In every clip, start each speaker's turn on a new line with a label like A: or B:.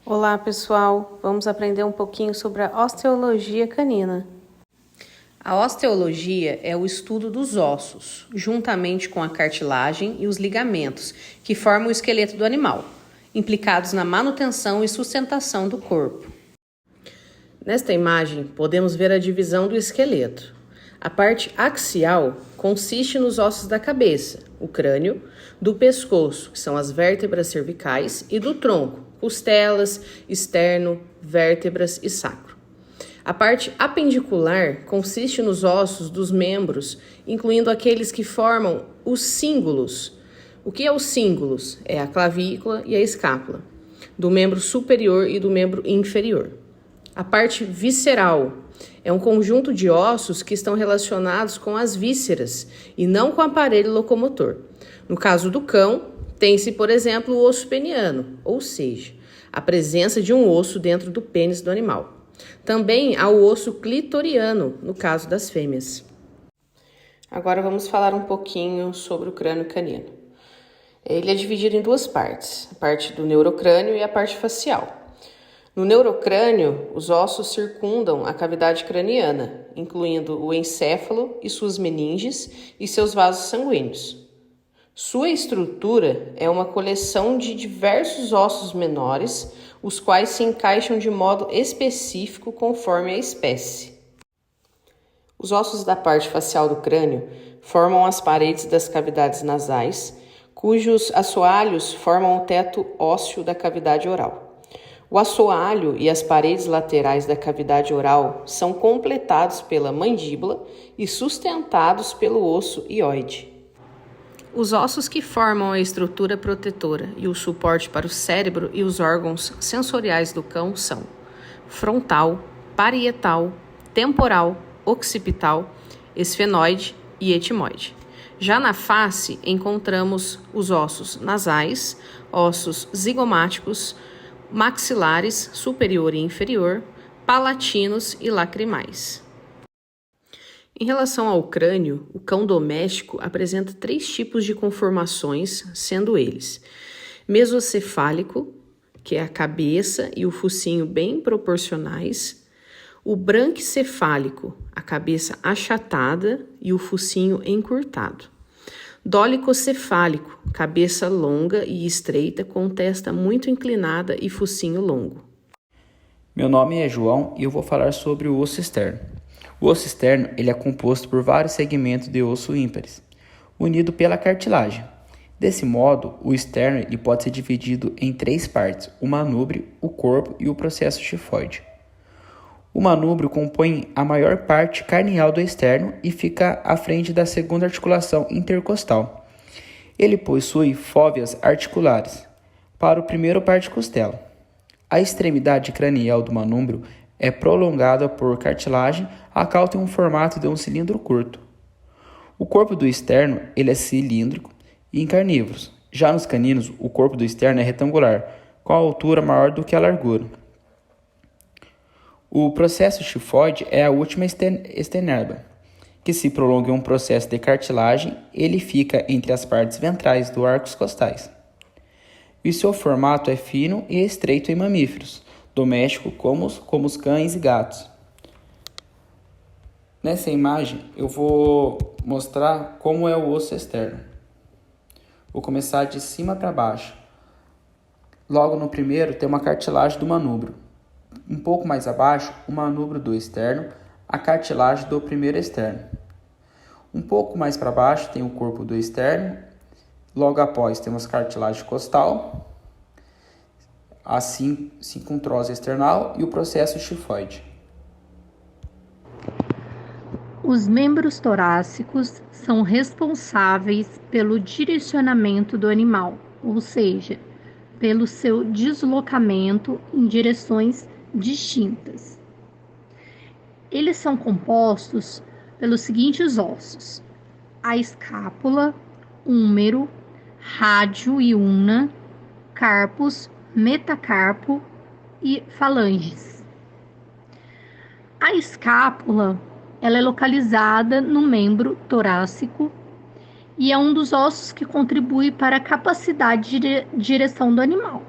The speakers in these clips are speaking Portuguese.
A: Olá pessoal, vamos aprender um pouquinho sobre a osteologia canina. A osteologia é o estudo dos ossos, juntamente com a cartilagem e os ligamentos, que formam o esqueleto do animal, implicados na manutenção e sustentação do corpo. Nesta imagem, podemos ver a divisão do esqueleto. A parte axial consiste nos ossos da cabeça, o crânio, do pescoço, que são as vértebras cervicais, e do tronco, costelas, externo, vértebras e sacro. A parte apendicular consiste nos ossos dos membros, incluindo aqueles que formam os cíngulos. O que é os cíngulos? É a clavícula e a escápula, do membro superior e do membro inferior. A parte visceral é um conjunto de ossos que estão relacionados com as vísceras e não com o aparelho locomotor. No caso do cão, tem-se, por exemplo, o osso peniano, ou seja, a presença de um osso dentro do pênis do animal. Também há o osso clitoriano, no caso das fêmeas. Agora vamos falar um pouquinho sobre o crânio canino. Ele é dividido em duas partes, a parte do neurocrânio e a parte facial. No neurocrânio, os ossos circundam a cavidade craniana, incluindo o encéfalo e suas meninges e seus vasos sanguíneos. Sua estrutura é uma coleção de diversos ossos menores, os quais se encaixam de modo específico conforme a espécie. Os ossos da parte facial do crânio formam as paredes das cavidades nasais, cujos assoalhos formam o teto ósseo da cavidade oral. O assoalho e as paredes laterais da cavidade oral são completados pela mandíbula e sustentados pelo osso hioide. Os ossos que formam a estrutura protetora e o suporte para o cérebro e os órgãos sensoriais do cão são frontal, parietal, temporal, occipital, esfenoide e etimoide. Já na face, encontramos os ossos nasais, ossos zigomáticos, maxilares superior e inferior, palatinos e lacrimais. Em relação ao crânio, o cão doméstico apresenta 3 tipos de conformações, sendo eles mesocefálico, que é a cabeça e o focinho bem proporcionais, o branquicefálico, a cabeça achatada e o focinho encurtado, dólicocefálico, cabeça longa e estreita com testa muito inclinada e focinho longo.
B: Meu nome é João e eu vou falar sobre o osso externo. O osso externo ele é composto por vários segmentos de osso ímpares, unido pela cartilagem. Desse modo, o externo ele pode ser dividido em 3 partes, o manúbrio, o corpo e o processo xifoide. O manúbrio compõe a maior parte carneal do externo e fica à frente da segunda articulação intercostal. Ele possui fóveas articulares. Para o primeiro parte costela. A extremidade cranial do manúbrio é prolongada por cartilagem, a qual tem um formato de um cilindro curto. O corpo do externo ele é cilíndrico e em carnívoros. Já nos caninos, o corpo do externo é retangular, com a altura maior do que a largura. O processo xifoide é a última externerba, que se prolonga em um processo de cartilagem, ele fica entre as partes ventrais do arcos costais. E seu formato é fino e estreito em mamíferos, domésticos como os cães e gatos. Nessa imagem eu vou mostrar como é o osso externo. Vou começar de cima para baixo. Logo no primeiro tem uma cartilagem do manúbrio. Um pouco mais abaixo, o manúbrio do externo, a cartilagem do primeiro externo. Um pouco mais para baixo tem o corpo do externo. Logo após temos cartilagem costal, assim sincuntrosa external e o processo xifoide.
C: Os membros torácicos são responsáveis pelo direcionamento do animal, ou seja, pelo seu deslocamento em direções distintas. Eles são compostos pelos seguintes ossos: a escápula, húmero, rádio e ulna, carpos, metacarpo e falanges. A escápula ela é localizada no membro torácico e é um dos ossos que contribui para a capacidade de direção do animal.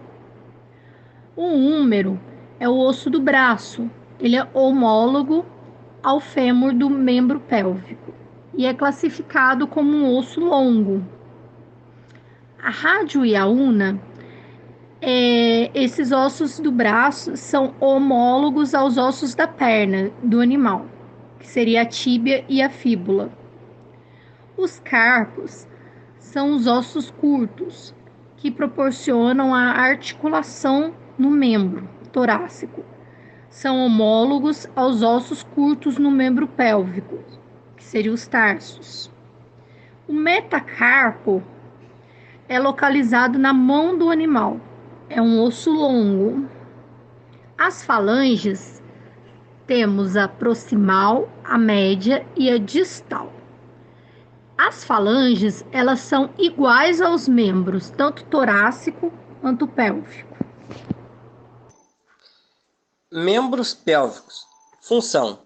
C: O húmero é o osso do braço. Ele é homólogo ao fêmur do membro pélvico e é classificado como um osso longo. A rádio e a una, esses ossos do braço são homólogos aos ossos da perna do animal, que seria a tíbia e a fíbula. Os carpos são os ossos curtos, que proporcionam a articulação no membro torácico. São homólogos aos ossos curtos no membro pélvico, que seriam os tarsos. O metacarpo é localizado na mão do animal. É um osso longo. As falanges, temos a proximal, a média e a distal. As falanges, elas são iguais aos membros, tanto torácico quanto pélvico.
D: Membros pélvicos. Função: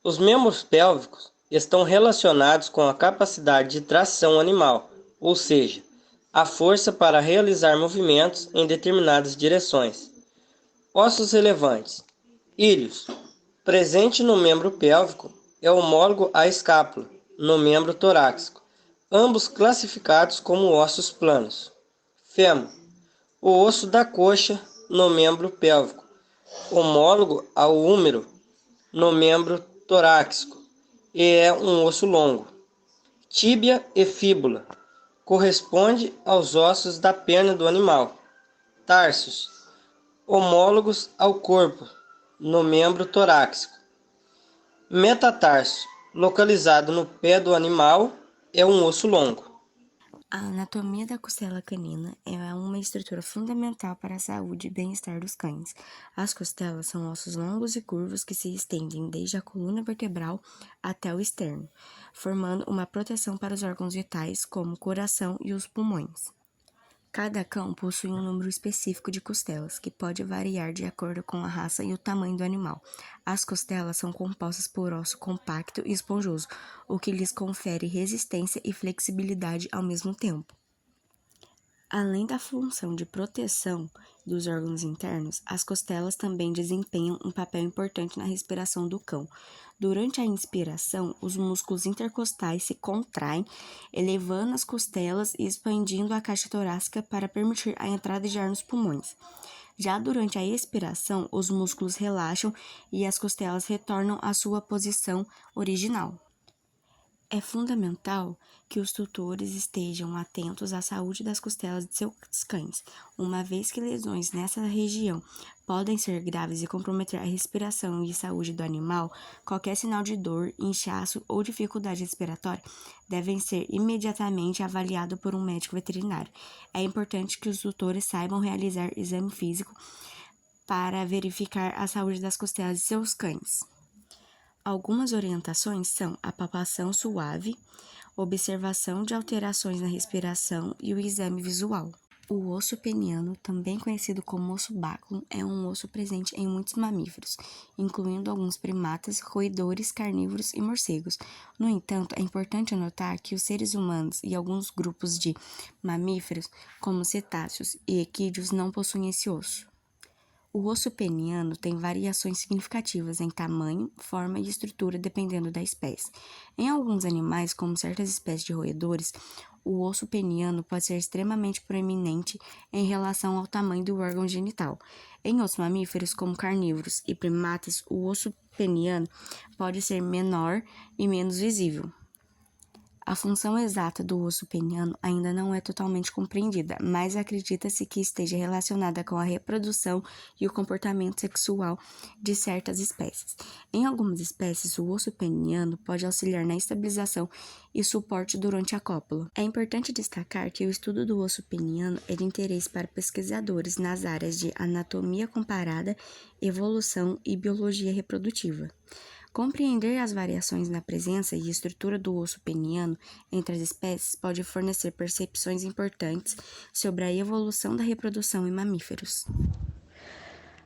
D: os membros pélvicos estão relacionados com a capacidade de tração animal, ou seja, a força para realizar movimentos em determinadas direções. Ossos relevantes. Ilhos. Presente no membro pélvico é homólogo à escápula, no membro torácico, ambos classificados como ossos planos. Fêmur. O osso da coxa no membro pélvico, homólogo ao húmero no membro torácico, e é um osso longo. Tíbia e fíbula. Corresponde aos ossos da perna do animal. Tarsos. Homólogos ao corpo, no membro torácico. Metatarso, localizado no pé do animal, é um osso longo.
E: A anatomia da costela canina é uma estrutura fundamental para a saúde e bem-estar dos cães. As costelas são ossos longos e curvos que se estendem desde a coluna vertebral até o esterno, formando uma proteção para os órgãos vitais, como o coração e os pulmões. Cada cão possui um número específico de costelas, que pode variar de acordo com a raça e o tamanho do animal. As costelas são compostas por osso compacto e esponjoso, o que lhes confere resistência e flexibilidade ao mesmo tempo. Além da função de proteção dos órgãos internos, as costelas também desempenham um papel importante na respiração do cão. Durante a inspiração, os músculos intercostais se contraem, elevando as costelas e expandindo a caixa torácica para permitir a entrada de ar nos pulmões. Já durante a expiração, os músculos relaxam e as costelas retornam à sua posição original. É fundamental que os tutores estejam atentos à saúde das costelas de seus cães, uma vez que lesões nessa região podem ser graves e comprometer a respiração e saúde do animal. Qualquer sinal de dor, inchaço ou dificuldade respiratória devem ser imediatamente avaliado por um médico veterinário. É importante que os tutores saibam realizar exame físico para verificar a saúde das costelas de seus cães. Algumas orientações são a palpação suave, observação de alterações na respiração e o exame visual. O osso peniano, também conhecido como osso báculum, é um osso presente em muitos mamíferos, incluindo alguns primatas, roedores, carnívoros e morcegos. No entanto, é importante notar que os seres humanos e alguns grupos de mamíferos, como cetáceos e equídeos, não possuem esse osso. O osso peniano tem variações significativas em tamanho, forma e estrutura dependendo da espécie. Em alguns animais, como certas espécies de roedores, o osso peniano pode ser extremamente proeminente em relação ao tamanho do órgão genital. Em outros mamíferos, como carnívoros e primatas, o osso peniano pode ser menor e menos visível. A função exata do osso peniano ainda não é totalmente compreendida, mas acredita-se que esteja relacionada com a reprodução e o comportamento sexual de certas espécies. Em algumas espécies, o osso peniano pode auxiliar na estabilização e suporte durante a cópula. É importante destacar que o estudo do osso peniano é de interesse para pesquisadores nas áreas de anatomia comparada, evolução e biologia reprodutiva. Compreender as variações na presença e estrutura do osso peniano entre as espécies pode fornecer percepções importantes sobre a evolução da reprodução em mamíferos.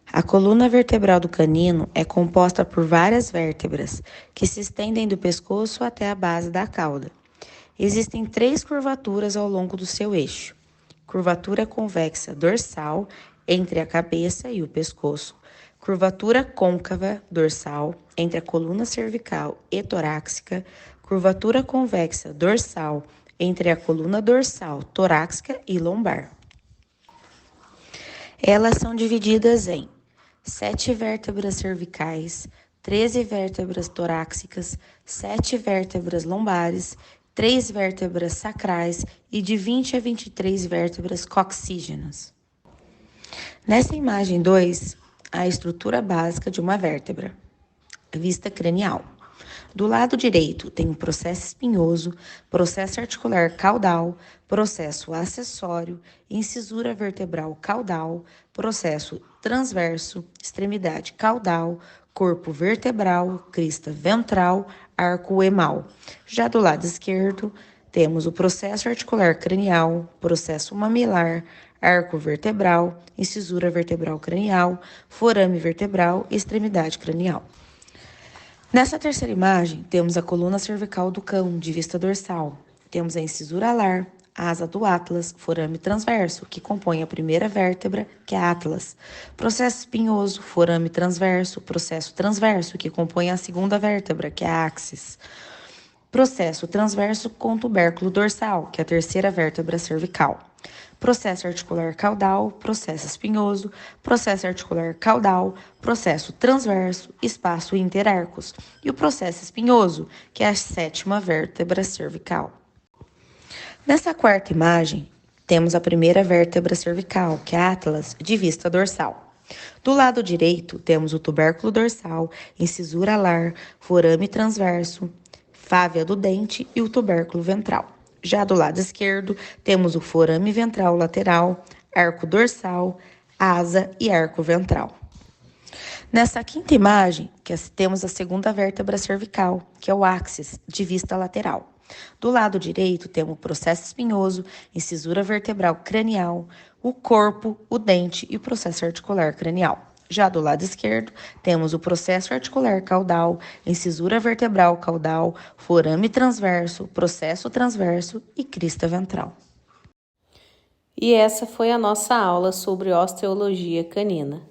F: A coluna vertebral do canino é composta por várias vértebras que se estendem do pescoço até a base da cauda. Existem 3 curvaturas ao longo do seu eixo: curvatura convexa dorsal, entre a cabeça e o pescoço, curvatura côncava dorsal entre a coluna cervical e torácica, curvatura convexa dorsal entre a coluna dorsal, torácica e lombar. Elas são divididas em 7 vértebras cervicais, 13 vértebras torácicas, 7 vértebras lombares, 3 vértebras sacrais e de 20 a 23 vértebras coxígenas. Nessa imagem 2, a estrutura básica de uma vértebra, vista cranial. Do lado direito tem o processo espinhoso, processo articular caudal, processo acessório, incisura vertebral caudal, processo transverso, extremidade caudal, corpo vertebral, crista ventral, arco emal. Já do lado esquerdo, temos o processo articular cranial, processo mamilar, arco vertebral, incisura vertebral cranial, forame vertebral e extremidade cranial. Nessa terceira imagem, temos a coluna cervical do cão, de vista dorsal. Temos a incisura alar, asa do atlas, forame transverso, que compõe a primeira vértebra, que é a atlas. Processo espinhoso, forame transverso, processo transverso, que compõe a segunda vértebra, que é a axis. Processo transverso com tubérculo dorsal, que é a terceira vértebra cervical. Processo articular caudal, processo espinhoso, processo articular caudal, processo transverso, espaço interarcos. E o processo espinhoso, que é a sétima vértebra cervical. Nessa quarta imagem, temos a primeira vértebra cervical, que é a atlas, de vista dorsal. Do lado direito, temos o tubérculo dorsal, incisura alar, forame transverso, fávea do dente e o tubérculo ventral. Já do lado esquerdo, temos o forame ventral lateral, arco dorsal, asa e arco ventral. Nessa quinta imagem, temos a segunda vértebra cervical, que é o áxis, de vista lateral. Do lado direito, temos o processo espinhoso, incisura vertebral cranial, o corpo, o dente e o processo articular cranial. Já do lado esquerdo, temos o processo articular caudal, incisura vertebral caudal, forame transverso, processo transverso e crista ventral.
A: E essa foi a nossa aula sobre osteologia canina.